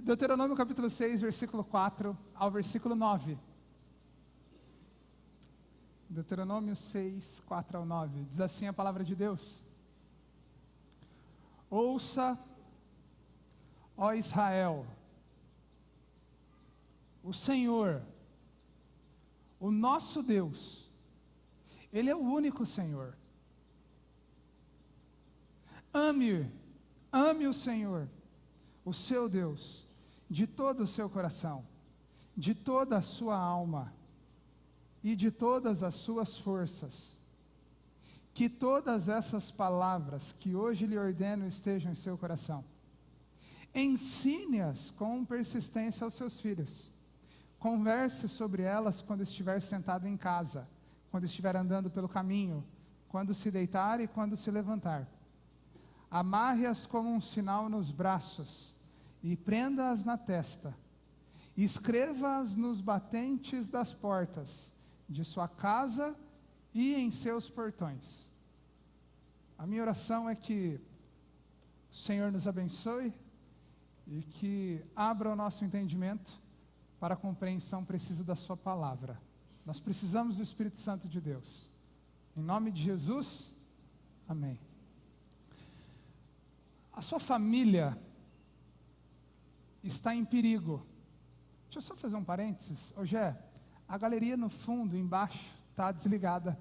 Deuteronômio capítulo 6, versículo 4 ao versículo 9. Deuteronômio 6, 4 ao 9. Diz assim a palavra de Deus: Ouça, ó Israel, o Senhor, o nosso Deus, Ele é o único Senhor. Ame o Senhor, o seu Deus, de todo o seu coração, de toda a sua alma e de todas as suas forças. Que todas essas palavras que hoje lhe ordeno estejam em seu coração. Ensine-as com persistência aos seus filhos. Converse sobre elas quando estiver sentado em casa, quando estiver andando pelo caminho, quando se deitar e quando se levantar. Amarre-as como um sinal nos braços e prenda-as na testa. Escreva-as nos batentes das portas de sua casa e em seus portões. A minha oração é que o Senhor nos abençoe e que abra o nosso entendimento para a compreensão precisa da sua palavra. Nós precisamos do Espírito Santo de Deus. Em nome de Jesus, amém. A sua família está em perigo. Deixa eu só fazer um parênteses. Gé, a galeria no fundo, embaixo, está desligada.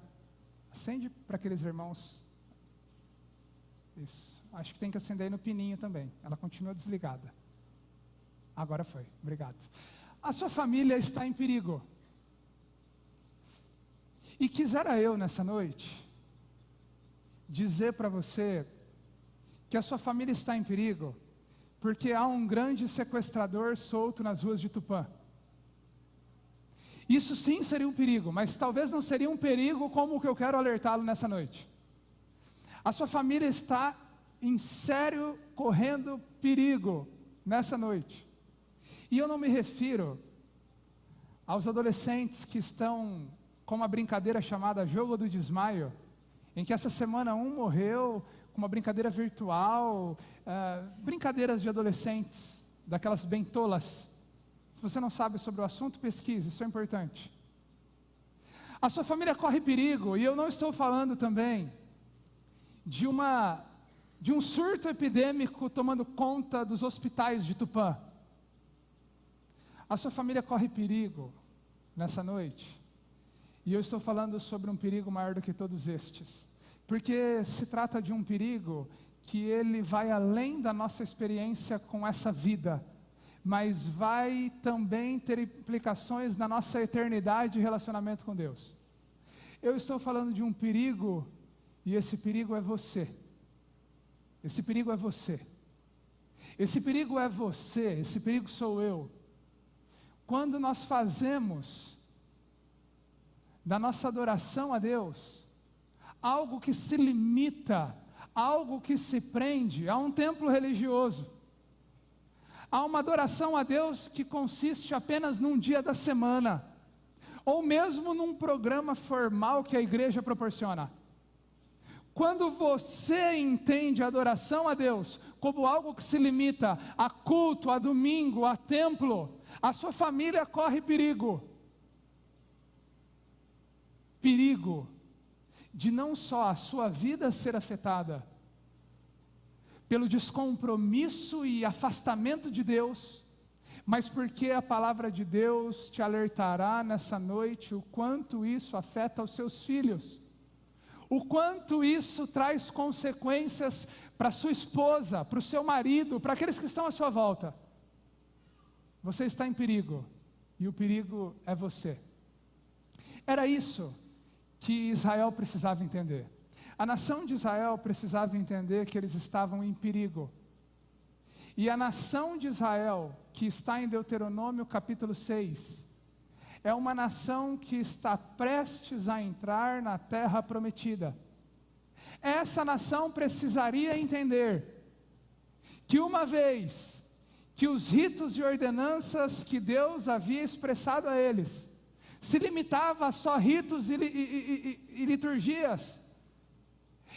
Acende para aqueles irmãos. Isso. Acho que tem que acender aí no pininho também. Ela continua desligada. Agora foi. Obrigado. A sua família está em perigo. E quisera eu, nessa noite, dizer para você que a sua família está em perigo, porque há um grande sequestrador solto nas ruas de Tupã. Isso sim seria um perigo, mas talvez não seria um perigo como o que eu quero alertá-lo nessa noite. A sua família está em sério correndo perigo nessa noite. E eu não me refiro aos adolescentes que estão com uma brincadeira chamada Jogo do Desmaio, em que essa semana um morreu com uma brincadeira virtual, brincadeiras de adolescentes, daquelas bem tolas. Se você não sabe sobre o assunto, pesquise, isso é importante. A sua família corre perigo, e eu não estou falando também de um surto epidêmico tomando conta dos hospitais de Tupã. A sua família corre perigo nessa noite, e eu estou falando sobre um perigo maior do que todos estes, porque se trata de um perigo que ele vai além da nossa experiência com essa vida, mas vai também ter implicações na nossa eternidade e relacionamento com Deus. Eu estou falando de um perigo, e esse perigo é você. Esse perigo é você. Esse perigo é você, esse perigo sou eu. Quando nós fazemos da nossa adoração a Deus algo que se limita, algo que se prende a um templo religioso, a uma adoração a Deus que consiste apenas num dia da semana, ou mesmo num programa formal que a igreja proporciona. Quando você entende a adoração a Deus como algo que se limita a culto, a domingo, a templo, a sua família corre perigo. Perigo de não só a sua vida ser afetada pelo descompromisso e afastamento de Deus, mas porque a palavra de Deus te alertará nessa noite o quanto isso afeta os seus filhos, o quanto isso traz consequências para sua esposa, para o seu marido, para aqueles que estão à sua volta. Você está em perigo, e o perigo é você. Era isso que Israel precisava entender. A nação de Israel precisava entender que eles estavam em perigo. E a nação de Israel, que está em Deuteronômio capítulo 6, é uma nação que está prestes a entrar na terra prometida. Essa nação precisaria entender que uma vez que os ritos e ordenanças que Deus havia expressado a eles se limitava a só ritos e liturgias,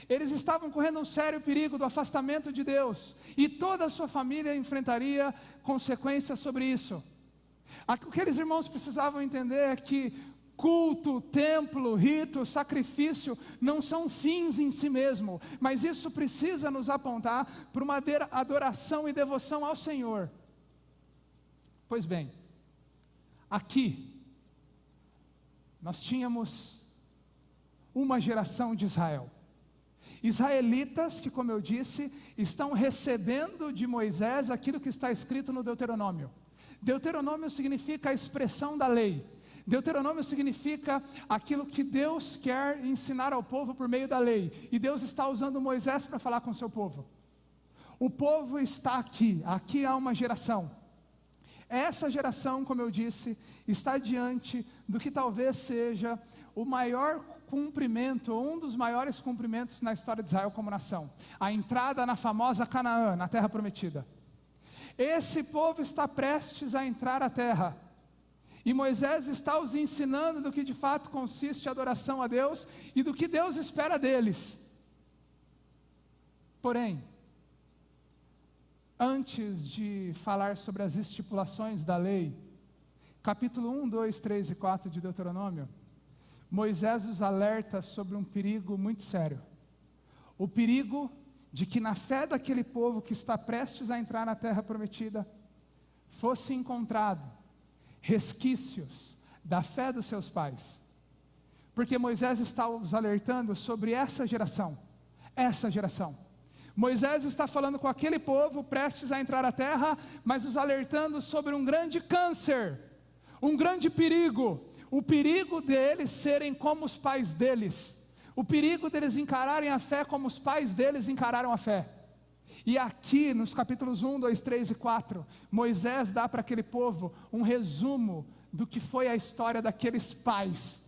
Eles estavam correndo um sério perigo do afastamento de Deus, e toda a sua família enfrentaria consequências sobre isso. O que aqueles irmãos precisavam entender é que culto, templo, rito, sacrifício não são fins em si mesmo, mas isso precisa nos apontar para uma adoração e devoção ao Senhor. Pois bem, aqui nós tínhamos uma geração de Israel, israelitas que, como eu disse, estão recebendo de Moisés aquilo que está escrito no Deuteronômio. Deuteronômio significa a expressão da lei. Deuteronômio significa aquilo que Deus quer ensinar ao povo por meio da lei, e Deus está usando Moisés para falar com o seu povo. O povo está aqui há uma geração. Essa geração, como eu disse, está diante do que talvez seja o maior cumprimento, ou um dos maiores cumprimentos na história de Israel como nação: a entrada na famosa Canaã, na terra prometida. Esse povo está prestes a entrar à terra, e Moisés está os ensinando do que de fato consiste a adoração a Deus, e do que Deus espera deles. Porém, antes de falar sobre as estipulações da lei, capítulo 1, 2, 3 e 4 de Deuteronômio, Moisés os alerta sobre um perigo muito sério. O perigo de que na fé daquele povo que está prestes a entrar na terra prometida, fosse encontrado resquícios da fé dos seus pais. Porque Moisés está os alertando sobre essa geração. Moisés está falando com aquele povo prestes a entrar à terra, mas os alertando sobre um grande câncer, um grande perigo, o perigo deles serem como os pais deles, o perigo deles encararem a fé como os pais deles encararam a fé. E aqui nos capítulos 1, 2, 3 e 4, Moisés dá para aquele povo um resumo do que foi a história daqueles pais.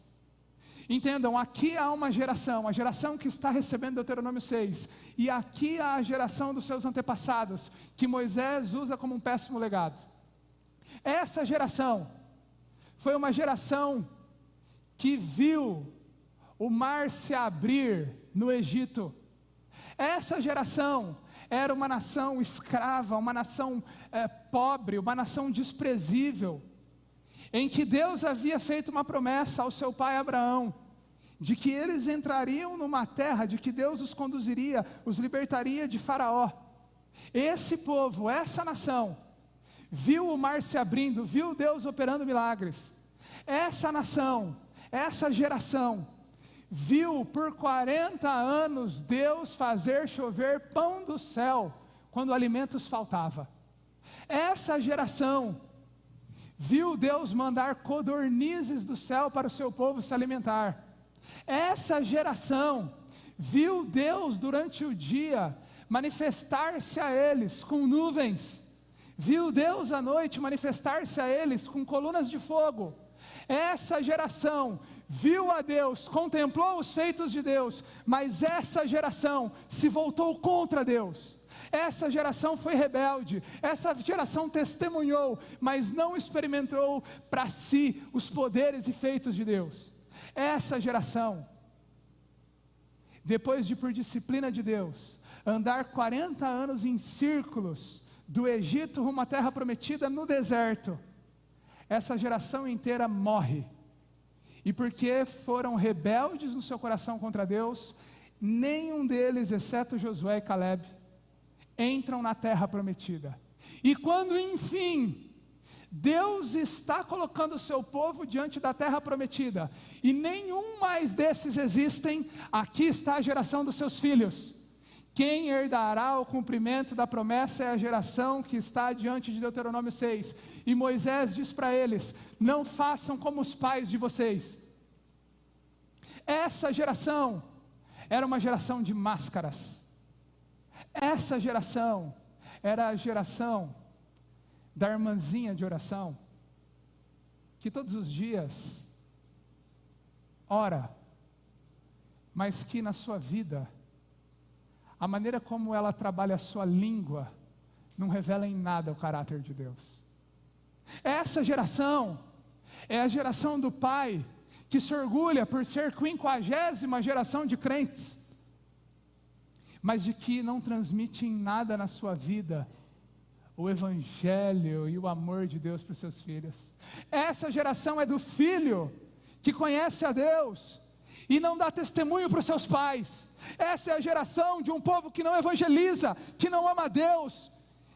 Entendam, aqui há uma geração, a geração que está recebendo Deuteronômio 6, e aqui há a geração dos seus antepassados, que Moisés usa como um péssimo legado. Essa geração foi uma geração que viu o mar se abrir no Egito. Essa geração era uma nação escrava, uma nação pobre, uma nação desprezível, em que Deus havia feito uma promessa ao seu pai Abraão, de que eles entrariam numa terra, de que Deus os conduziria, os libertaria de Faraó. Esse povo, essa nação, viu o mar se abrindo, viu Deus operando milagres. Essa nação, essa geração, viu por 40 anos Deus fazer chover pão do céu, quando alimentos faltava. Essa geração viu Deus mandar codornizes do céu para o seu povo se alimentar. Essa geração viu Deus durante o dia manifestar-se a eles com nuvens, viu Deus à noite manifestar-se a eles com colunas de fogo. Essa geração viu a Deus, contemplou os feitos de Deus, mas essa geração se voltou contra Deus. Essa geração foi rebelde, essa geração testemunhou, mas não experimentou para si os poderes e feitos de Deus. Essa geração, depois de, por disciplina de Deus, andar 40 anos em círculos, do Egito rumo à terra prometida no deserto, essa geração inteira morre. E porque foram rebeldes no seu coração contra Deus, nenhum deles, exceto Josué e Caleb, entram na terra prometida. E quando enfim Deus está colocando o seu povo diante da terra prometida, e nenhum mais desses existem, aqui está a geração dos seus filhos. Quem herdará o cumprimento da promessa é a geração que está diante de Deuteronômio 6. E Moisés diz para eles: não façam como os pais de vocês. Essa geração era uma geração de máscaras. Essa geração era a geração da irmãzinha de oração, que todos os dias ora, mas que na sua vida, a maneira como ela trabalha a sua língua, não revela em nada o caráter de Deus. Essa geração é a geração do pai, que se orgulha por ser 50ª geração de crentes. mas de que não transmite em nada na sua vida o evangelho e o amor de Deus para os seus filhos. Essa geração é do filho que conhece a Deus e não dá testemunho para os seus pais. Essa é a geração de um povo que não evangeliza, que não ama a Deus,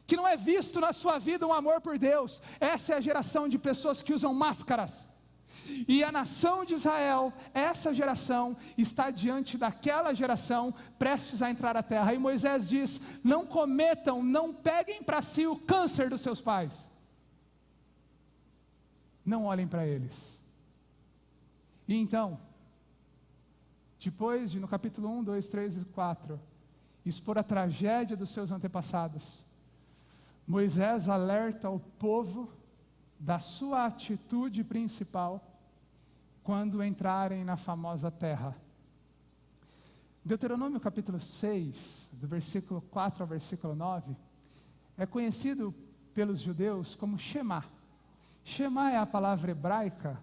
que não é visto na sua vida um amor por Deus. Essa é a geração de pessoas que usam máscaras. E a nação de Israel, essa geração, está diante daquela geração, prestes a entrar à terra. E Moisés diz: não cometam, não peguem para si o câncer dos seus pais. Não olhem para eles. E então, depois de no capítulo 1, 2, 3 e 4, expor a tragédia dos seus antepassados, Moisés alerta o povo da sua atitude principal quando entrarem na famosa terra. Deuteronômio capítulo 6, do versículo 4 ao versículo 9, é conhecido pelos judeus como Shema. Shema é a palavra hebraica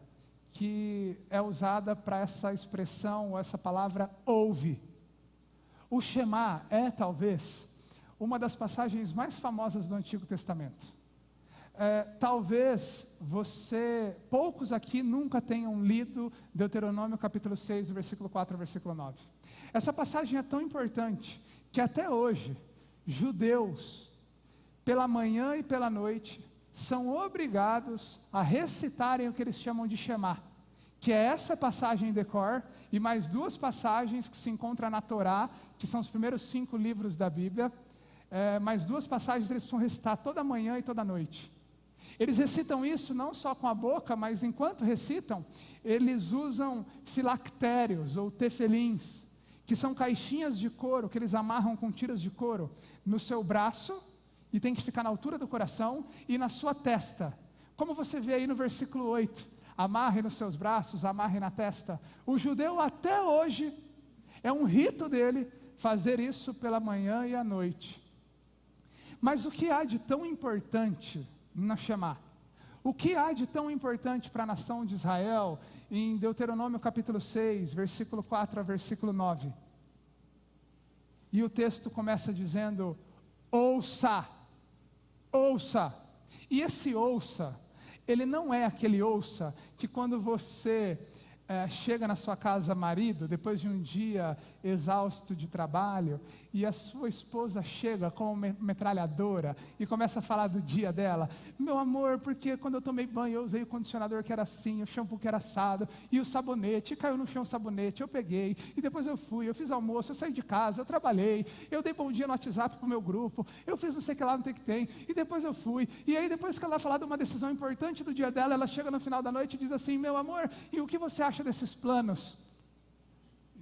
que é usada para essa expressão, essa palavra ouve. O Shema é talvez uma das passagens mais famosas do Antigo Testamento. Talvez poucos aqui nunca tenham lido Deuteronômio capítulo 6, versículo 4 ao versículo 9. Essa passagem é tão importante que até hoje, judeus, pela manhã e pela noite, são obrigados a recitarem o que eles chamam de Shema, que é essa passagem de cor, e mais duas passagens que se encontram na Torá, que são os primeiros 5 livros da Bíblia. Mais duas passagens eles precisam recitar toda manhã e toda noite. Eles recitam isso não só com a boca, mas enquanto recitam, eles usam filactérios ou tefelins, que são caixinhas de couro que eles amarram com tiras de couro no seu braço, e tem que ficar na altura do coração e na sua testa. Como você vê aí no versículo 8, amarre nos seus braços, amarre na testa. O judeu até hoje, é um rito dele fazer isso pela manhã e à noite. Mas o que há de tão importante na Shema? O que há de tão importante para a nação de Israel em Deuteronômio capítulo 6, versículo 4 a versículo 9? E o texto começa dizendo: ouça, ouça. E esse ouça, ele não é aquele ouça que quando você chega na sua casa, marido, depois de um dia exausto de trabalho, e a sua esposa chega com uma metralhadora e começa a falar do dia dela. Meu amor, porque quando eu tomei banho eu usei o condicionador que era assim, o shampoo que era assado, e o sabonete, caiu no chão o sabonete, eu peguei, e depois eu fiz almoço, eu saí de casa, eu trabalhei, eu dei bom dia no WhatsApp pro meu grupo, eu fiz não sei o que lá, não tem que tem, e depois eu fui, e aí depois que ela falar de uma decisão importante do dia dela, ela chega no final da noite e diz assim: meu amor, e o que você acha desses planos?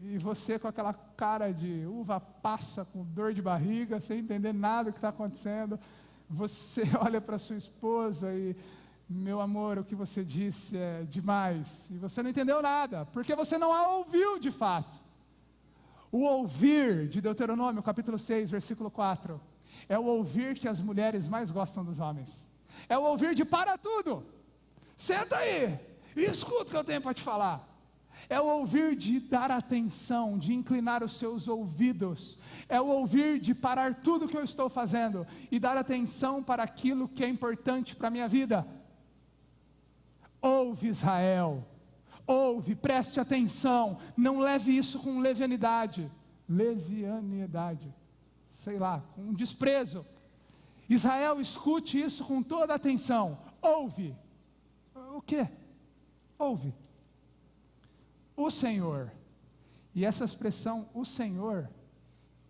E você com aquela cara de uva passa, com dor de barriga, sem entender nada do que está acontecendo, você olha para sua esposa e: meu amor, o que você disse é demais, e você não entendeu nada, porque você não a ouviu de fato. O ouvir de Deuteronômio capítulo 6, versículo 4, é o ouvir que as mulheres mais gostam dos homens. É o ouvir de: para tudo, senta aí e escuta o que eu tenho para te falar. É o ouvir de dar atenção, de inclinar os seus ouvidos. É o ouvir de parar tudo o que eu estou fazendo e dar atenção para aquilo que é importante para a minha vida. Ouve, Israel, ouve, preste atenção, não leve isso com levianidade, sei lá, com desprezo. Israel, escute isso com toda atenção, ouve. O quê? Ouve. O Senhor, e essa expressão, o Senhor,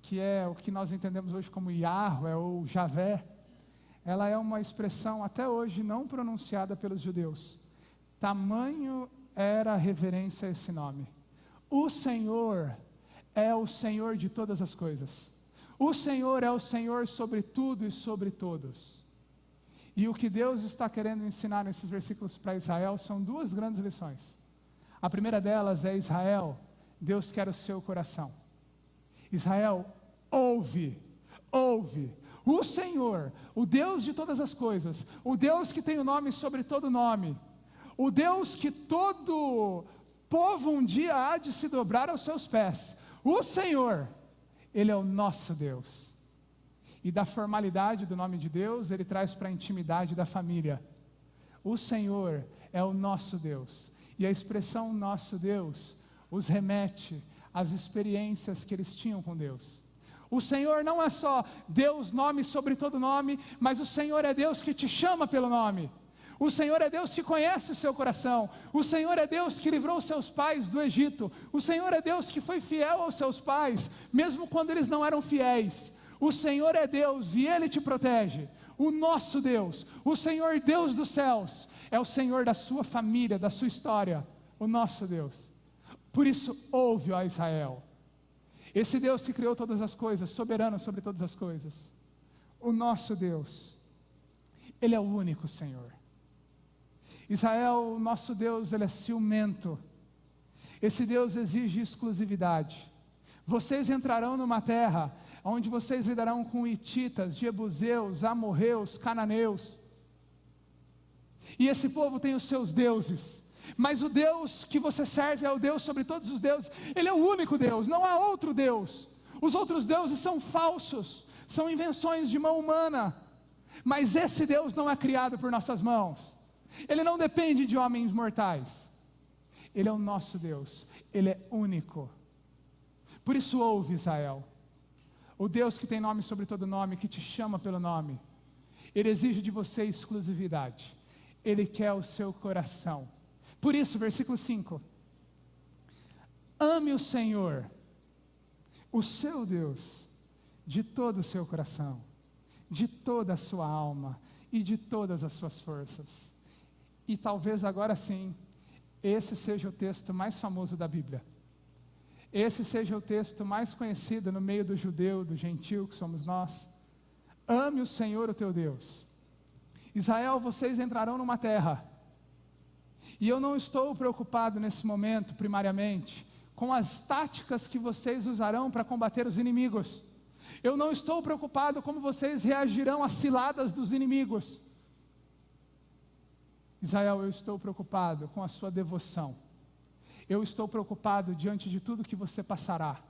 que é o que nós entendemos hoje como Yahweh ou Javé, ela é uma expressão até hoje não pronunciada pelos judeus. Tamanho era a reverência a esse nome. O Senhor é o Senhor de todas as coisas. O Senhor é o Senhor sobre tudo e sobre todos. E o que Deus está querendo ensinar nesses versículos para Israel são duas grandes lições. A primeira delas é: Israel, Deus quer o seu coração. Israel, ouve, ouve. O Senhor, o Deus de todas as coisas, o Deus que tem o nome sobre todo nome, o Deus que todo povo um dia há de se dobrar aos seus pés. O Senhor, Ele é o nosso Deus. E da formalidade do nome de Deus, ele traz para a intimidade da família. O Senhor é o nosso Deus. E a expressão nosso Deus os remete às experiências que eles tinham com Deus. O Senhor não é só Deus, nome sobre todo nome, mas o Senhor é Deus que te chama pelo nome. O Senhor é Deus que conhece o seu coração. O Senhor é Deus que livrou seus pais do Egito. O Senhor é Deus que foi fiel aos seus pais, mesmo quando eles não eram fiéis. O Senhor é Deus e Ele te protege. O nosso Deus, o Senhor Deus dos céus, é o Senhor da sua família, da sua história. O nosso Deus. Por isso, ouve, ó Israel. Esse Deus que criou todas as coisas, soberano sobre todas as coisas. O nosso Deus, Ele é o único Senhor. Israel, o nosso Deus, Ele é ciumento. Esse Deus exige exclusividade. Vocês entrarão numa terra onde vocês lidarão com hititas, jebuseus, amorreus, cananeus. E esse povo tem os seus deuses. Mas o Deus que você serve é o Deus sobre todos os deuses. Ele é o único Deus, não há outro Deus. Os outros deuses são falsos, são invenções de mão humana. Mas esse Deus não é criado por nossas mãos. Ele não depende de homens mortais. Ele é o nosso Deus, Ele é único. Por isso ouve, Israel. O Deus que tem nome sobre todo nome, que te chama pelo nome. Ele exige de você exclusividade. Ele quer o seu coração. Por isso, versículo 5. Ame o Senhor, o seu Deus, de todo o seu coração, de toda a sua alma e de todas as suas forças. E talvez agora sim, esse seja o texto mais famoso da Bíblia. Esse seja o texto mais conhecido no meio do judeu, do gentil que somos nós. Ame o Senhor, o teu Deus. Israel, vocês entrarão numa terra. E eu não estou preocupado nesse momento, primariamente, com as táticas que vocês usarão para combater os inimigos. Eu não estou preocupado como vocês reagirão às ciladas dos inimigos. Israel, eu estou preocupado com a sua devoção. Eu estou preocupado diante de tudo que você passará.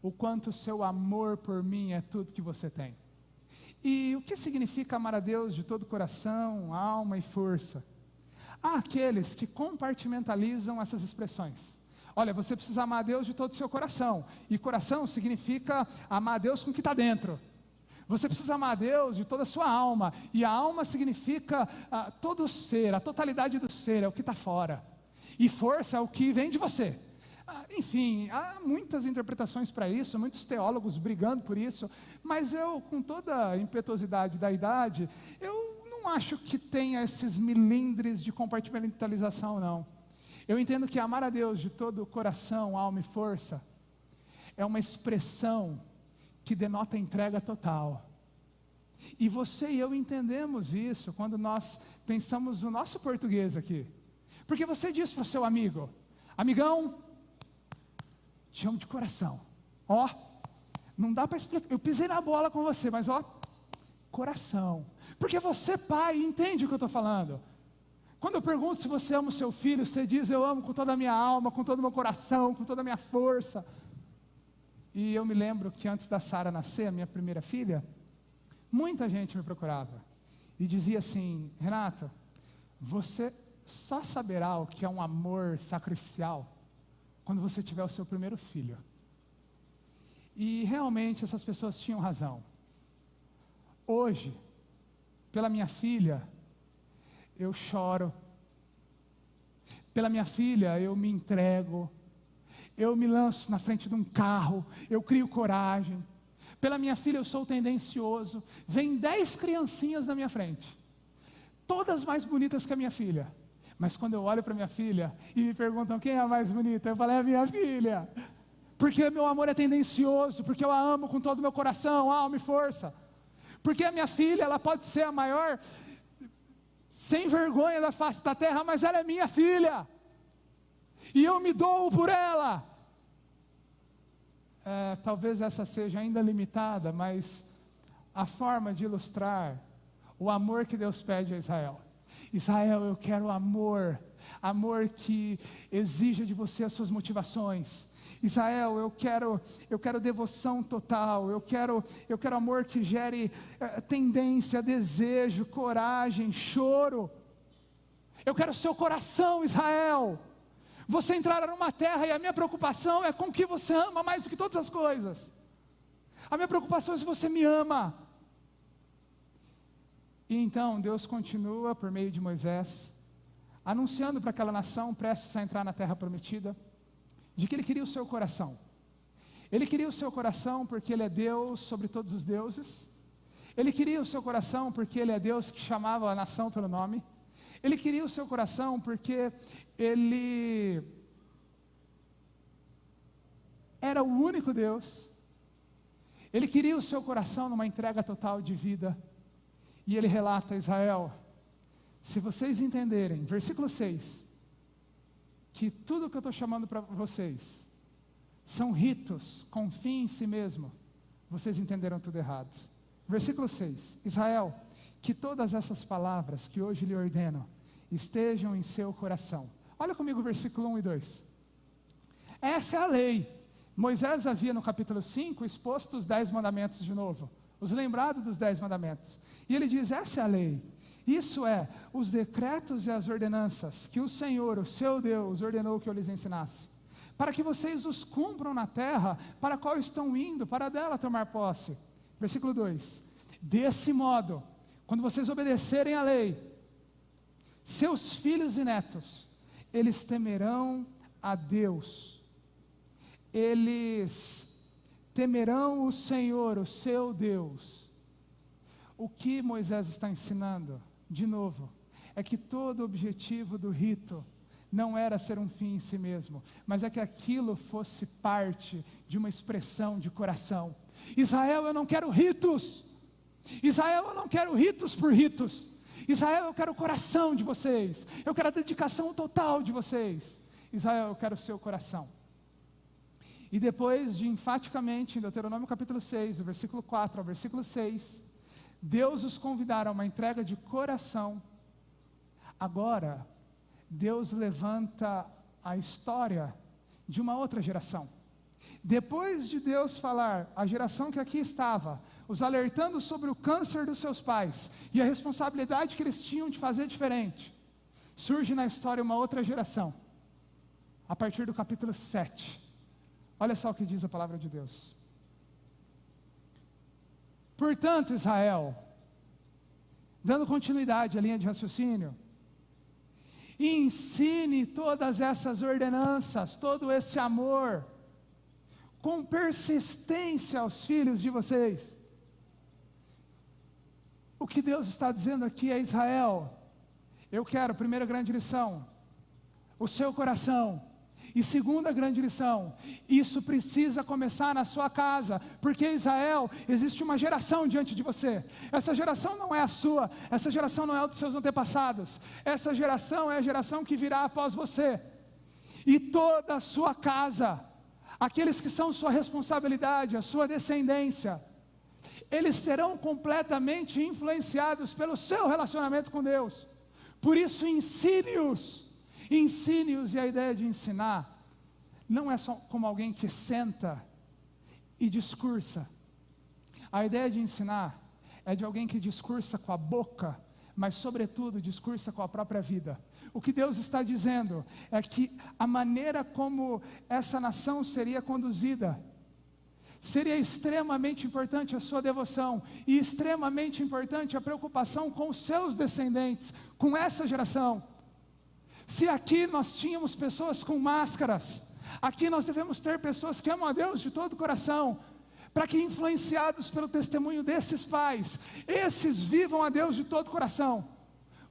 O quanto o seu amor por mim é tudo que você tem. E o que significa amar a Deus de todo o coração, alma e força? Há aqueles que compartimentalizam essas expressões. Olha, você precisa amar a Deus de todo o seu coração. E coração significa amar a Deus com o que está dentro. Você precisa amar a Deus de toda a sua alma. E a alma significa todo o ser, a totalidade do ser, é o que está fora. E força é o que vem de você. Enfim, há muitas interpretações para isso, muitos teólogos brigando por isso. Mas eu, com toda a impetuosidade da idade, eu não acho que tenha esses milindres de compartimentalização, não. Eu entendo que amar a Deus de todo o coração, alma e força é uma expressão que denota entrega total. E você e eu entendemos isso quando nós pensamos no nosso português aqui. Porque você diz para o seu amigo: amigão, te amo de coração. Ó, não dá para explicar, eu pisei na bola com você, mas ó, coração. Porque você, pai, entende o que eu estou falando. Quando eu pergunto se você ama o seu filho, você diz: eu amo com toda a minha alma, com todo o meu coração, com toda a minha força. E eu me lembro que antes da Sara nascer, a minha primeira filha, muita gente me procurava e dizia assim: Renato, você só saberá o que é um amor sacrificial quando você tiver o seu primeiro filho. E realmente essas pessoas tinham razão. Hoje, pela minha filha, eu choro. Pela minha filha, eu me entrego. Eu me lanço na frente de um carro, eu crio coragem. Pela minha filha eu sou tendencioso. Vem 10 criancinhas na minha frente, todas mais bonitas que a minha filha. Mas quando eu olho para minha filha e me perguntam quem é a mais bonita, eu falo: é a minha filha. Porque meu amor é tendencioso, porque eu a amo com todo o meu coração, alma e força. Porque a minha filha, ela pode ser a maior sem vergonha da face da terra, mas ela é minha filha. E eu me dou por ela. Talvez essa seja ainda limitada, mas a forma de ilustrar o amor que Deus pede a Israel. Israel, eu quero amor, amor que exija de você as suas motivações. Israel, eu quero devoção total, eu quero amor que gere tendência, desejo, coragem, choro. Eu quero o seu coração, Israel. Você entrará numa terra e a minha preocupação é com o que você ama mais do que todas as coisas. A minha preocupação é se você me ama. E então Deus continua por meio de Moisés, anunciando para aquela nação prestes a entrar na terra prometida, de que Ele queria o seu coração. Ele queria o seu coração porque Ele é Deus sobre todos os deuses. Ele queria o seu coração porque Ele é Deus que chamava a nação pelo nome. Ele queria o seu coração porque Ele era o único Deus. Ele queria o seu coração numa entrega total de vida. E Ele relata a Israel, se vocês entenderem, versículo 6, que tudo que eu estou chamando para vocês são ritos com fim em si mesmo, vocês entenderam tudo errado. Versículo 6, Israel, que todas essas palavras que hoje lhe ordeno estejam em seu coração. Olha comigo o versículo 1 e 2. Essa é a lei. Moisés havia no capítulo 5 exposto os 10 mandamentos de novo, os lembrados dos 10 mandamentos. E ele diz, essa é a lei. Isso é, os decretos e as ordenanças que o Senhor, o seu Deus, ordenou que eu lhes ensinasse, para que vocês os cumpram na terra, para a qual estão indo, para dela tomar posse. Versículo 2, desse modo, quando vocês obedecerem à lei, seus filhos e netos, eles temerão a Deus, eles temerão o Senhor, o seu Deus. O que Moisés está ensinando, de novo, é que todo o objetivo do rito não era ser um fim em si mesmo, mas é que aquilo fosse parte de uma expressão de coração. Israel, eu não quero ritos. Israel, eu não quero ritos por ritos. Israel, eu quero o coração de vocês. Eu quero a dedicação total de vocês. Israel, eu quero o seu coração. E depois de enfaticamente, em Deuteronômio capítulo 6, do versículo 4 ao versículo 6, Deus os convidará a uma entrega de coração. Agora, Deus levanta a história de uma outra geração. Depois de Deus falar, a geração que aqui estava, os alertando sobre o câncer dos seus pais e a responsabilidade que eles tinham de fazer diferente, surge na história uma outra geração, a partir do capítulo 7. Olha só o que diz a palavra de Deus. Portanto, Israel, dando continuidade à linha de raciocínio, ensine todas essas ordenanças, todo esse amor, com persistência aos filhos de vocês. O que Deus está dizendo aqui é, Israel, eu quero, primeira grande lição, o seu coração. E segunda grande lição, isso precisa começar na sua casa, porque Israel, existe uma geração diante de você. Essa geração não é a sua, essa geração não é a dos seus antepassados, essa geração é a geração que virá após você. E toda a sua casa, aqueles que são sua responsabilidade, a sua descendência, eles serão completamente influenciados pelo seu relacionamento com Deus. Por isso ensine-os. Ensine-os, e a ideia de ensinar não é só como alguém que senta e discursa. A ideia de ensinar é de alguém que discursa com a boca, mas sobretudo discursa com a própria vida. O que Deus está dizendo é que a maneira como essa nação seria conduzida, seria extremamente importante a sua devoção, e extremamente importante a preocupação com os seus descendentes, com essa geração. Se aqui nós tínhamos pessoas com máscaras, aqui nós devemos ter pessoas que amam a Deus de todo o coração, para que, influenciados pelo testemunho desses pais, esses vivam a Deus de todo o coração.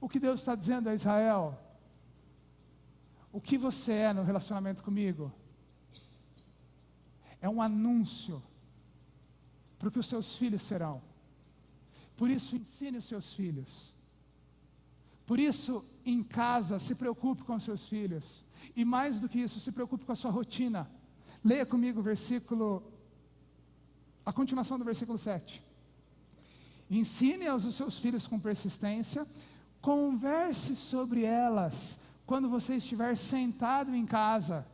O que Deus está dizendo a Israel, o que você é no relacionamento comigo, é um anúncio para o que os seus filhos serão. Por isso, ensine os seus filhos. Por isso, em casa, se preocupe com os seus filhos. E mais do que isso, se preocupe com a sua rotina. Leia comigo a continuação do versículo 7. Ensine aos seus filhos com persistência, converse sobre elas quando você estiver sentado em casa,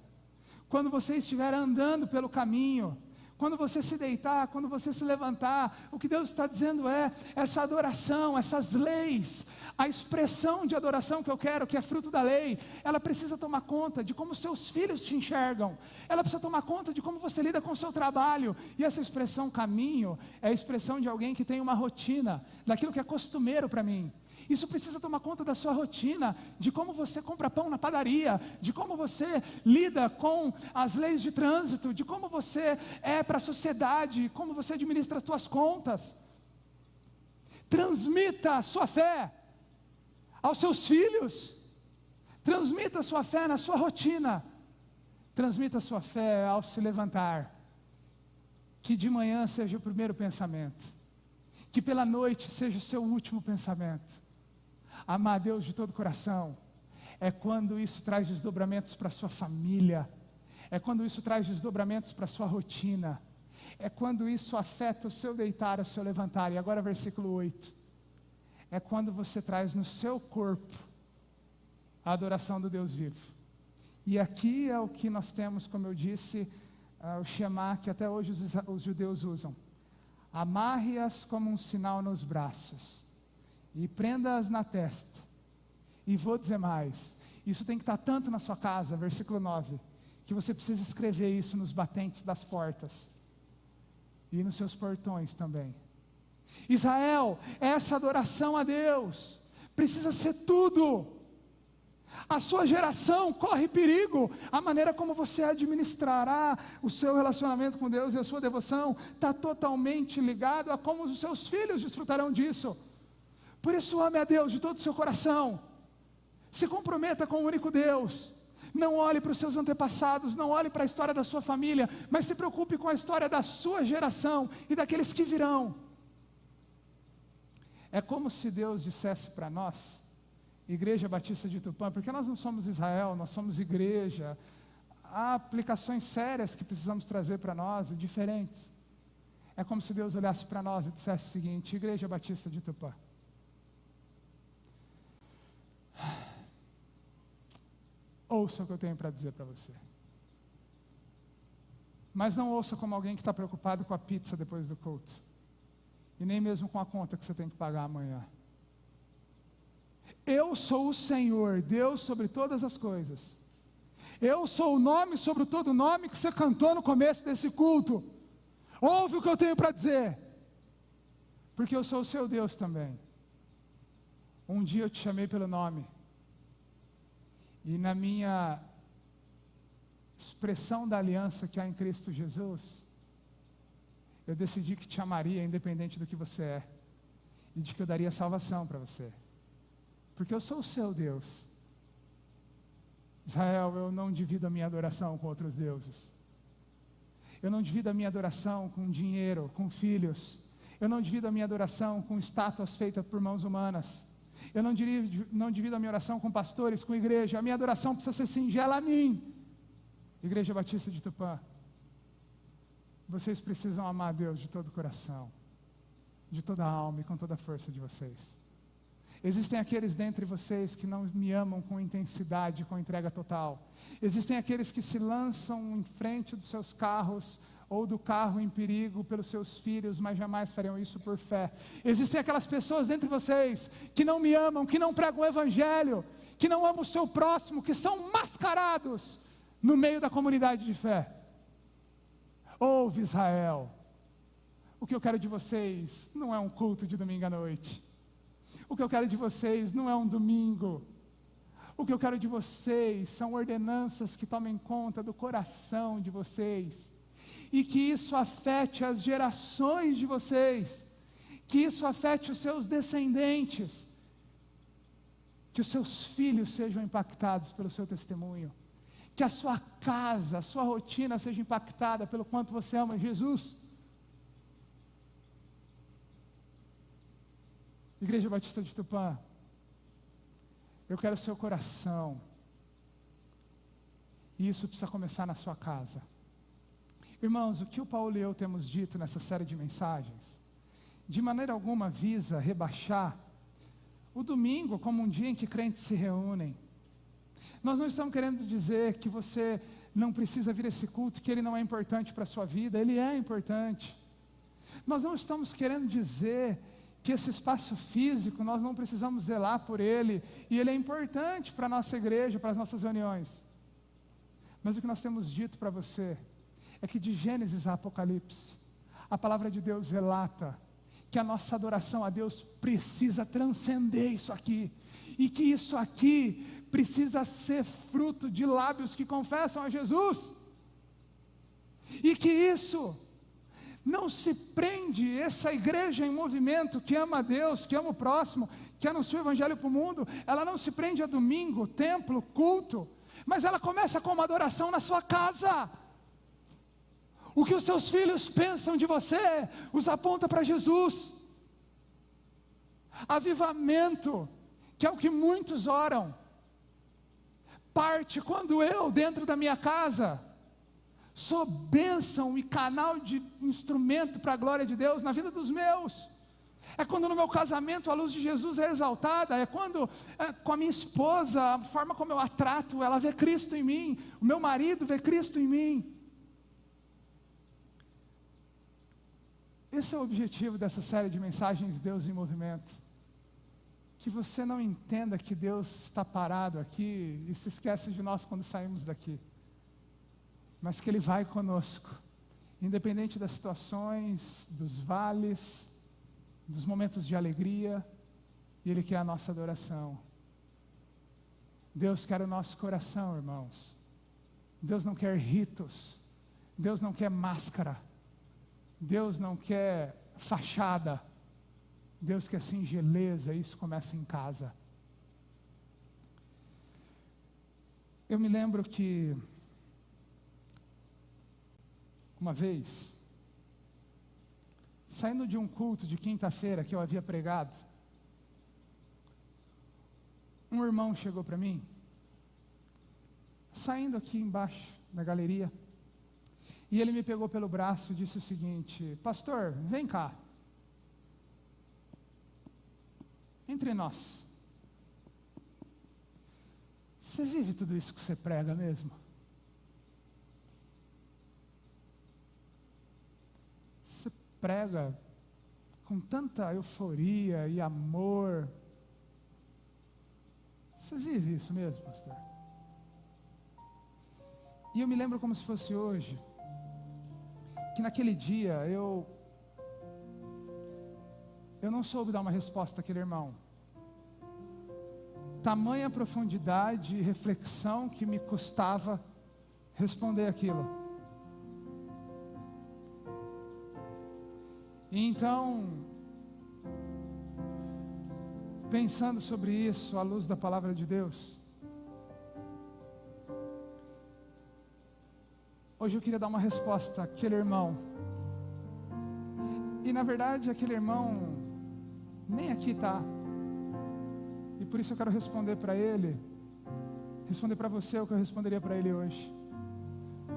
quando você estiver andando pelo caminho, quando você se deitar, quando você se levantar, o que Deus está dizendo é, essa adoração, essas leis, a expressão de adoração que eu quero, que é fruto da lei, ela precisa tomar conta de como seus filhos te enxergam, ela precisa tomar conta de como você lida com o seu trabalho, e essa expressão caminho, é a expressão de alguém que tem uma rotina, daquilo que é costumeiro para mim. Isso precisa tomar conta da sua rotina, de como você compra pão na padaria, de como você lida com as leis de trânsito, de como você é para a sociedade, como você administra as suas contas. Transmita a sua fé aos seus filhos, transmita a sua fé na sua rotina, transmita a sua fé ao se levantar, que de manhã seja o primeiro pensamento, que pela noite seja o seu último pensamento. Amar a Deus de todo o coração, é quando isso traz desdobramentos para a sua família, é quando isso traz desdobramentos para a sua rotina, é quando isso afeta o seu deitar, o seu levantar. E agora versículo 8, é quando você traz no seu corpo a adoração do Deus vivo. E aqui é o que nós temos, como eu disse, o Shema, que até hoje os judeus usam. Amarre-as como um sinal nos braços, e prenda-as na testa. E vou dizer mais, isso tem que estar tanto na sua casa, versículo 9, que você precisa escrever isso nos batentes das portas, e nos seus portões também. Israel, essa adoração a Deus precisa ser tudo. A sua geração corre perigo, a maneira como você administrará o seu relacionamento com Deus e a sua devoção está totalmente ligado a como os seus filhos desfrutarão disso. Por isso ame a Deus de todo o seu coração, se comprometa com o único Deus, não olhe para os seus antepassados, não olhe para a história da sua família, mas se preocupe com a história da sua geração e daqueles que virão. É como se Deus dissesse para nós, Igreja Batista de Tupã, porque nós não somos Israel, nós somos igreja, há aplicações sérias que precisamos trazer para nós, e diferentes. É como se Deus olhasse para nós e dissesse o seguinte: Igreja Batista de Tupã, ouça o que eu tenho para dizer para você, mas não ouça como alguém que está preocupado com a pizza depois do culto, e nem mesmo com a conta que você tem que pagar amanhã. Eu sou o Senhor, Deus sobre todas as coisas. Eu sou o nome sobre todo nome que você cantou no começo desse culto. Ouve o que eu tenho para dizer, porque eu sou o seu Deus também. Um dia eu te chamei pelo nome, e na minha expressão da aliança que há em Cristo Jesus, eu decidi que te amaria independente do que você é, e de que eu daria salvação para você, porque eu sou o seu Deus. Israel, eu não divido a minha adoração com outros deuses, eu não divido a minha adoração com dinheiro, com filhos, eu não divido a minha adoração com estátuas feitas por mãos humanas, eu não divido a minha oração com pastores, com igreja. A minha adoração precisa ser singela a mim. Igreja Batista de Tupã, vocês precisam amar a Deus de todo o coração, de toda a alma e com toda a força de vocês. Existem aqueles dentre vocês que não me amam com intensidade, com entrega total. Existem aqueles que se lançam em frente dos seus carros ou do carro em perigo pelos seus filhos, mas jamais fariam isso por fé. Existem aquelas pessoas dentre vocês que não me amam, que não pregam o evangelho, que não amam o seu próximo, que são mascarados no meio da comunidade de fé. Ouve, Israel, o que eu quero de vocês não é um culto de domingo à noite. O que eu quero de vocês não é um domingo. O que eu quero de vocês são ordenanças que tomem conta do coração de vocês, e que isso afete as gerações de vocês, que isso afete os seus descendentes, que os seus filhos sejam impactados pelo seu testemunho, que a sua casa, a sua rotina seja impactada pelo quanto você ama Jesus. Igreja Batista de Tupã, eu quero o seu coração, e isso precisa começar na sua casa. Irmãos, o que o Paulo e eu temos dito nessa série de mensagens, de maneira alguma visa rebaixar o domingo como um dia em que crentes se reúnem. Nós não estamos querendo dizer que você não precisa vir esse culto, que ele não é importante para a sua vida. Ele é importante. Nós não estamos querendo dizer que esse espaço físico, nós não precisamos zelar por ele, e ele é importante para a nossa igreja, para as nossas reuniões. Mas o que nós temos dito para você, é que de Gênesis a Apocalipse, a palavra de Deus relata, que a nossa adoração a Deus precisa transcender isso aqui, e que isso aqui precisa ser fruto de lábios que confessam a Jesus, e que isso não se prende, essa igreja em movimento, que ama a Deus, que ama o próximo, que anuncia o evangelho para o mundo, ela não se prende a domingo, templo, culto, mas ela começa com uma adoração na sua casa. O que os seus filhos pensam de você, os aponta para Jesus. Avivamento, que é o que muitos oram, parte quando eu, dentro da minha casa, sou bênção e canal de instrumento para a glória de Deus na vida dos meus. É quando no meu casamento a luz de Jesus é exaltada. É quando com a minha esposa, a forma como eu a trato, ela vê Cristo em mim. O meu marido vê Cristo em mim. Esse é o objetivo dessa série de mensagens Deus em Movimento. Que você não entenda que Deus está parado aqui e se esquece de nós quando saímos daqui, mas que Ele vai conosco, independente das situações, dos vales, dos momentos de alegria, e Ele quer a nossa adoração. Deus quer o nosso coração, irmãos. Deus não quer ritos, Deus não quer máscara, Deus não quer fachada, Deus quer singeleza. Isso começa em casa. Eu me lembro que uma vez, saindo de um culto de quinta-feira que eu havia pregado, um irmão chegou para mim, saindo aqui embaixo da galeria, e ele me pegou pelo braço e disse o seguinte: pastor, vem cá, entre nós, você vive tudo isso que você prega mesmo? Você prega com tanta euforia e amor, você vive isso mesmo, pastor? E eu me lembro como se fosse hoje, que naquele dia eu não soube dar uma resposta àquele irmão. Tamanha profundidade e reflexão que me custava responder aquilo. E então, pensando sobre isso à luz da palavra de Deus, hoje eu queria dar uma resposta àquele irmão. E na verdade aquele irmão nem aqui está. E por isso eu quero responder para ele, responder para você o que eu responderia para ele hoje.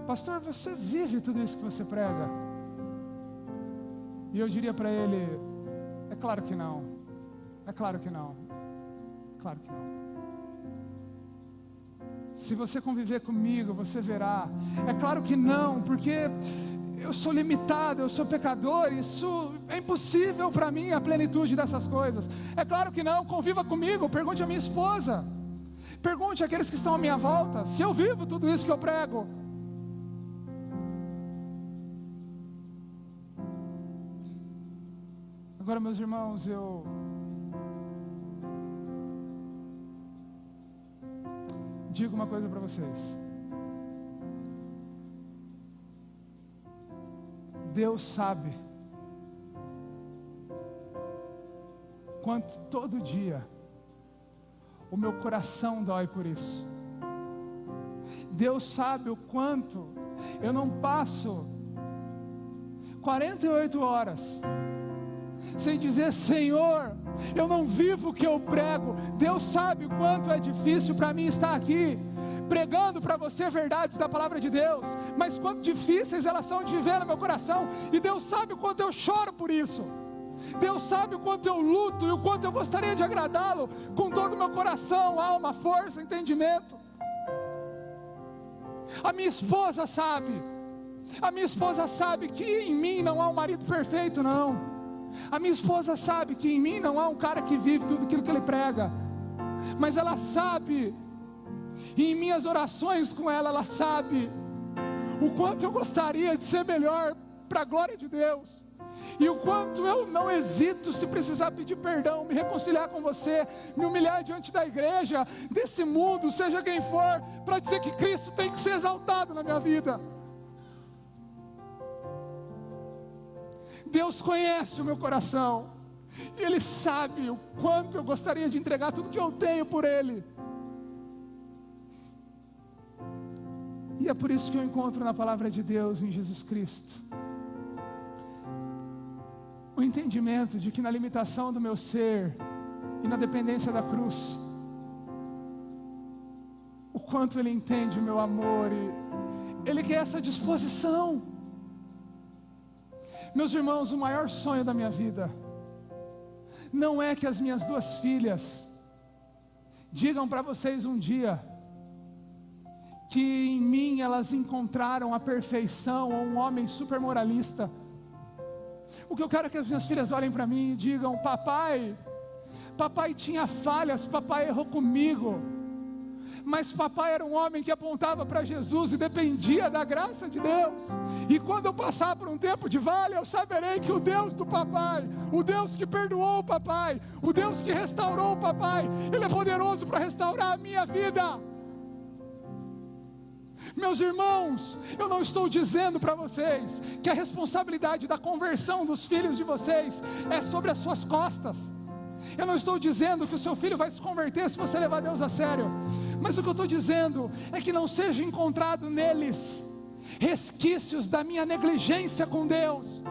Pastor, você vive tudo isso que você prega? E eu diria para ele: é claro que não, é claro que não, claro que não. Se você conviver comigo, você verá. É claro que não, porque eu sou limitado, eu sou pecador, isso é impossível para mim, a plenitude dessas coisas. É claro que não, conviva comigo, pergunte à minha esposa, pergunte àqueles que estão à minha volta, se eu vivo tudo isso que eu prego. Agora, meus irmãos, eu digo uma coisa para vocês. Deus sabe quanto todo dia o meu coração dói por isso. Deus sabe o quanto eu não passo 48 horas sem dizer: Senhor, eu não vivo o que eu prego. Deus sabe o quanto é difícil para mim estar aqui pregando para você verdades da palavra de Deus, mas quanto difíceis elas são de viver no meu coração, e Deus sabe o quanto eu choro por isso. Deus sabe o quanto eu luto e o quanto eu gostaria de agradá-lo com todo o meu coração, alma, força, entendimento. A minha esposa sabe. A minha esposa sabe que em mim não há um marido perfeito, não. A minha esposa sabe que em mim não há um cara que vive tudo aquilo que ele prega. Mas ela sabe, e em minhas orações com ela, ela sabe o quanto eu gostaria de ser melhor para a glória de Deus. E o quanto eu não hesito, se precisar pedir perdão, me reconciliar com você, me humilhar diante da igreja, desse mundo, seja quem for, para dizer que Cristo tem que ser exaltado na minha vida. Deus conhece o meu coração, e Ele sabe o quanto eu gostaria de entregar tudo que eu tenho por Ele. E é por isso que eu encontro na palavra de Deus, em Jesus Cristo, o entendimento de que na limitação do meu ser e na dependência da cruz, o quanto Ele entende o meu amor e Ele quer essa disposição. Meus irmãos, o maior sonho da minha vida não é que as minhas 2 filhas digam para vocês um dia que em mim elas encontraram a perfeição ou um homem super moralista. O que eu quero é que as minhas filhas olhem para mim e digam: papai tinha falhas, papai errou comigo, mas papai era um homem que apontava para Jesus e dependia da graça de Deus. E quando eu passar por um tempo de vale, eu saberei que o Deus do papai, o Deus que perdoou o papai, o Deus que restaurou o papai, Ele é poderoso para restaurar a minha vida. Meus irmãos, eu não estou dizendo para vocês que a responsabilidade da conversão dos filhos de vocês é sobre as suas costas. Eu não estou dizendo que o seu filho vai se converter se você levar Deus a sério. Mas o que eu estou dizendo é que não seja encontrado neles resquícios da minha negligência com Deus.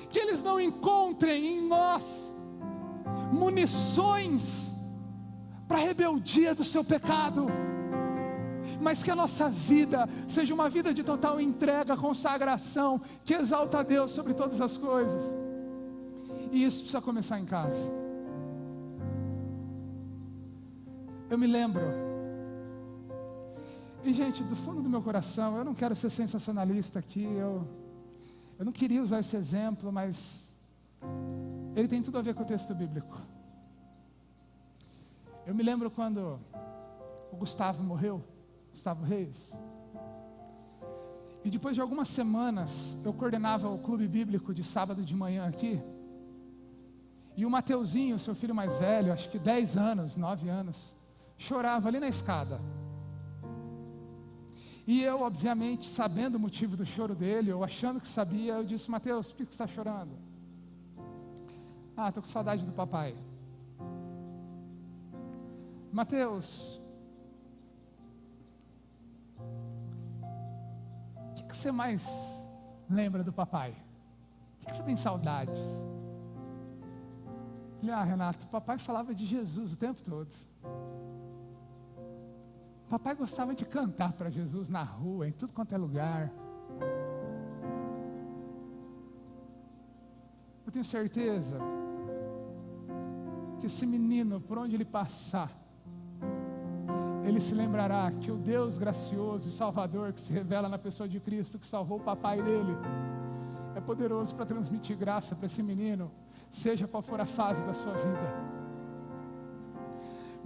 Que eles não encontrem em nós munições para a rebeldia do seu pecado. Mas que a nossa vida seja uma vida de total entrega, consagração, que exalta a Deus sobre todas as coisas. E isso precisa começar em casa. Eu me lembro, e gente, do fundo do meu coração, eu não quero ser sensacionalista aqui, eu não queria usar esse exemplo, mas ele tem tudo a ver com o texto bíblico. Eu me lembro quando o Gustavo morreu, Gustavo Reis, e depois de algumas semanas eu coordenava o clube bíblico de sábado de manhã aqui, e o Mateuzinho, seu filho mais velho, acho que 10 anos, 9 anos, chorava ali na escada. E eu, obviamente, sabendo o motivo do choro dele, ou achando que sabia, eu disse: Mateus, por que você está chorando? Estou com saudade do papai. Mateus, o que você mais lembra do papai? O que você tem saudades? Ele: Renato, o papai falava de Jesus o tempo todo. O papai gostava de cantar para Jesus na rua, em tudo quanto é lugar. Eu tenho certeza que esse menino, por onde ele passar, ele se lembrará que o Deus gracioso e salvador que se revela na pessoa de Cristo, que salvou o papai dele, é poderoso para transmitir graça para esse menino, seja qual for a fase da sua vida.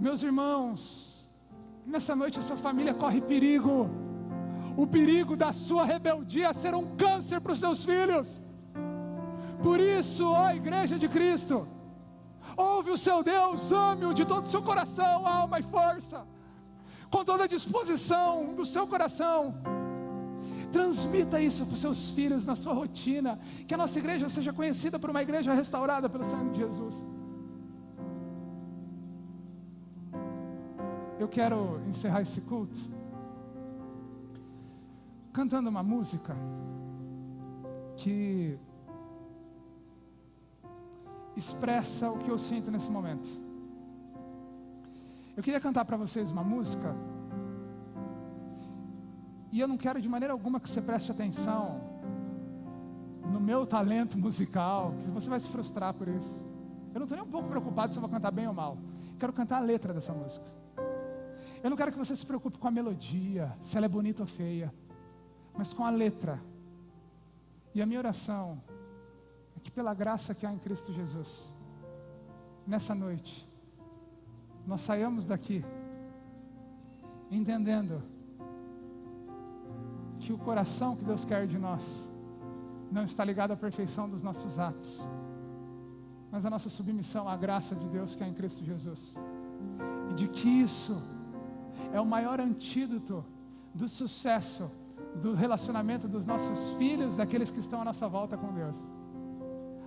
Meus irmãos, nessa noite a sua família corre perigo, o perigo da sua rebeldia ser um câncer para os seus filhos. Por isso, ó igreja de Cristo, ouve o seu Deus, ame-o de todo o seu coração, alma e força, com toda a disposição do seu coração. Transmita isso para os seus filhos na sua rotina, que a nossa igreja seja conhecida por uma igreja restaurada pelo sangue de Jesus. Eu quero encerrar esse culto cantando uma música que expressa o que eu sinto nesse momento. Eu queria cantar para vocês uma música, e eu não quero de maneira alguma que você preste atenção no meu talento musical, que você vai se frustrar por isso. Eu não estou nem um pouco preocupado se eu vou cantar bem ou mal. Quero cantar a letra dessa música. Eu não quero que você se preocupe com a melodia, se ela é bonita ou feia, mas com a letra. E a minha oração é que, pela graça que há em Cristo Jesus, nessa noite, nós saiamos daqui entendendo que o coração que Deus quer de nós não está ligado à perfeição dos nossos atos, mas a nossa submissão à graça de Deus que há em Cristo Jesus. E de que isso é o maior antídoto do sucesso, do relacionamento dos nossos filhos, daqueles que estão à nossa volta com Deus.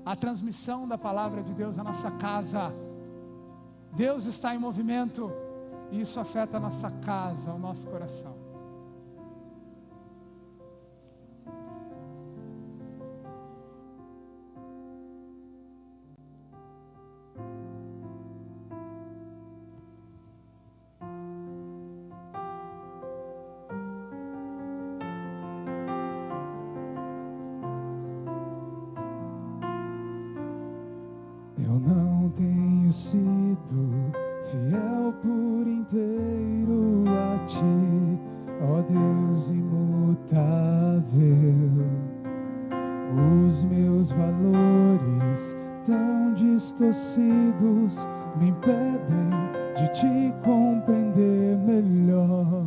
A transmissão da palavra de Deus à nossa casa. Deus está em movimento e isso afeta a nossa casa, o nosso coração. Eu não tenho sido fiel por inteiro a ti, ó Deus imutável. Os meus valores tão distorcidos me impedem de te compreender melhor.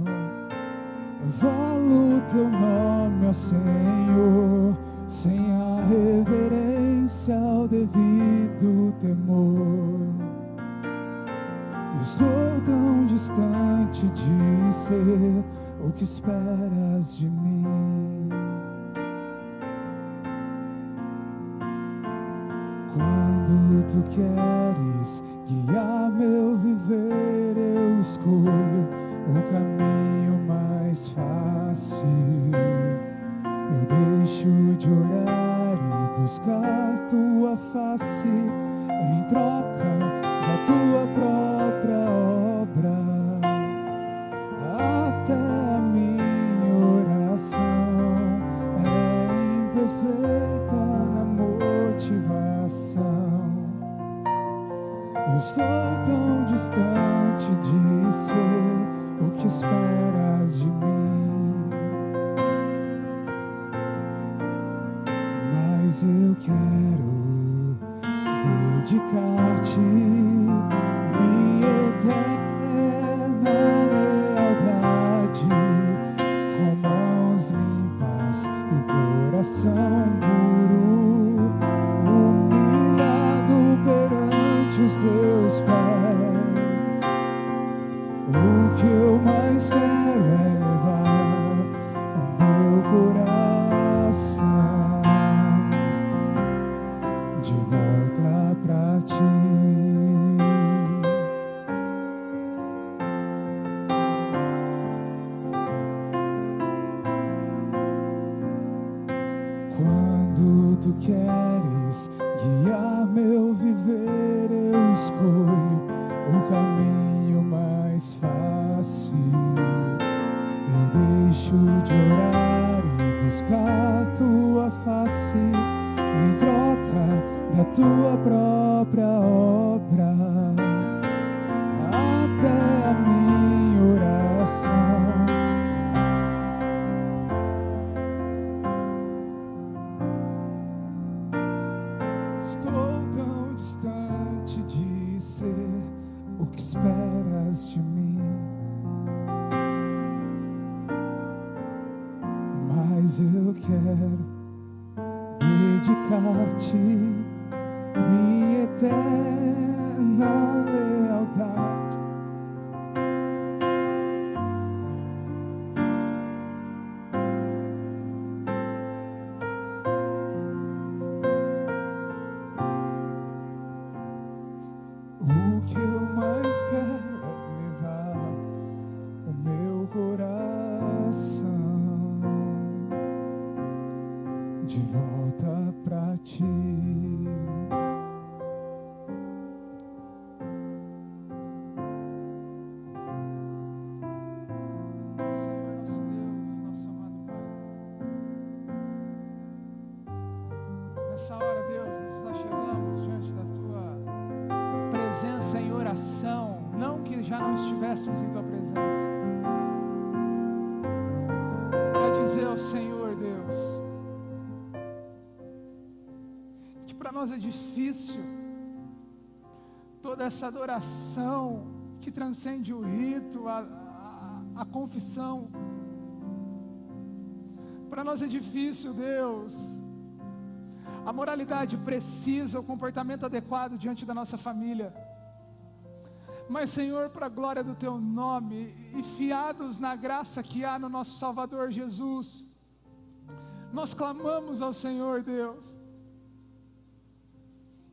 Valo teu nome, ó Senhor, sem a reverência ao devido temor. Estou tão distante de ser o que esperas de mim. Quando tu queres guiar meu viver, eu escolho o caminho mais fácil. Eu deixo de orar e buscar tua face em troca da tua própria obra. Até a minha oração é imperfeita na motivação. Eu estou tão distante de ser o que esperas de mim. Mas eu quero dedicar-te minha eterna lealdade, com mãos limpas e o coração puro, humilhado perante os teus pés. O que eu mais quero é levar o meu coração de volta pra ti. Quando tu queres guiar meu viver, eu escolho o caminho mais fácil. Eu deixo de orar e buscar tua face em troca da tua própria obra. Até a minha oração estou tão distante de ser o que esperas de mim. Mas eu quero dedicar-te minha eterna lealdade. O que eu mais quero é levar o meu coração de volta pra ti. estivéssemos em Tua presença. Para dizer ao Senhor, Deus, que para nós é difícil toda essa adoração que transcende o rito, a confissão. Para nós é difícil, Deus, a moralidade precisa, o comportamento adequado diante da nossa família. Mas, Senhor, para a glória do Teu nome, e fiados na graça que há no nosso Salvador Jesus, nós clamamos ao Senhor, Deus,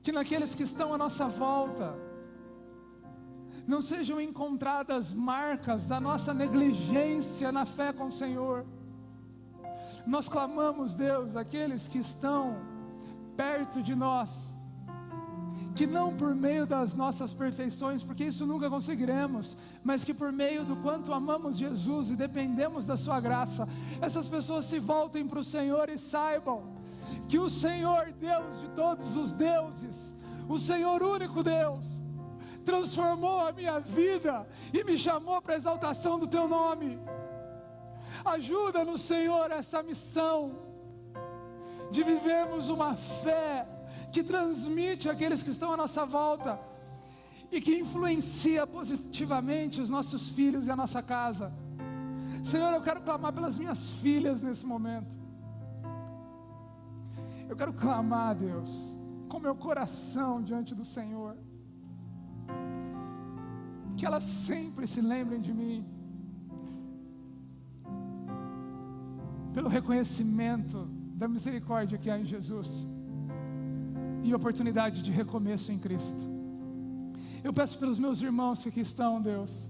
que naqueles que estão à nossa volta, não sejam encontradas marcas da nossa negligência na fé com o Senhor. Nós clamamos, Deus, aqueles que estão perto de nós, que não por meio das nossas perfeições, porque isso nunca conseguiremos, mas que por meio do quanto amamos Jesus e dependemos da sua graça, essas pessoas se voltem para o Senhor e saibam que o Senhor, Deus de todos os deuses, o Senhor único Deus, transformou a minha vida e me chamou para a exaltação do Teu nome. Ajuda-nos, Senhor, essa missão de vivermos uma fé que transmite àqueles que estão à nossa volta e que influencia positivamente os nossos filhos e a nossa casa. Senhor, eu quero clamar pelas minhas filhas nesse momento. Eu quero clamar, Deus, com meu coração diante do Senhor, que elas sempre se lembrem de mim, pelo reconhecimento da misericórdia que há em Jesus e oportunidade de recomeço em Cristo. Eu peço pelos meus irmãos que aqui estão, Deus,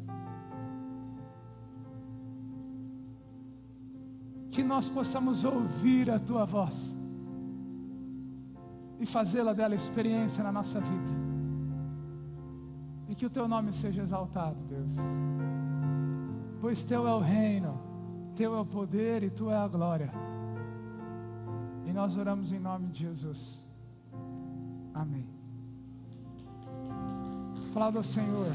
que nós possamos ouvir a Tua voz e fazê-la dela experiência na nossa vida, e que o Teu nome seja exaltado, Deus, pois Teu é o reino, Teu é o poder e Tua é a glória. E nós oramos em nome de Jesus. Amém. Aplauda ao Senhor.